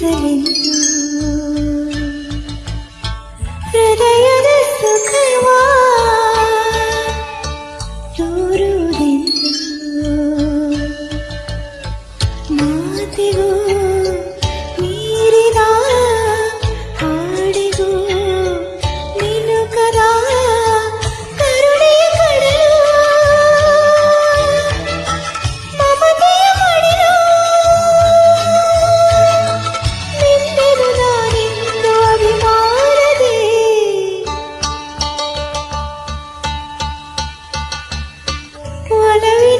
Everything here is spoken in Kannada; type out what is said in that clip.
ಬೀಸಲೆಂದು ಹೃದಯದ ಸುಖವಾ ತೋರುವುದೆಂದು ಮಾತಿಗೂ ಮೀರಿದ ಹಾಡಿಗೂ ನಿಲುಕದ ಕರುಣೆಯ ಕಡಲು ಮಮತೆಯ ಮಡಿಲು ನಿನ್ನೆನು ನಾನೆಂದು ಅಭಿಮಾನದೆ ಒಲವೇ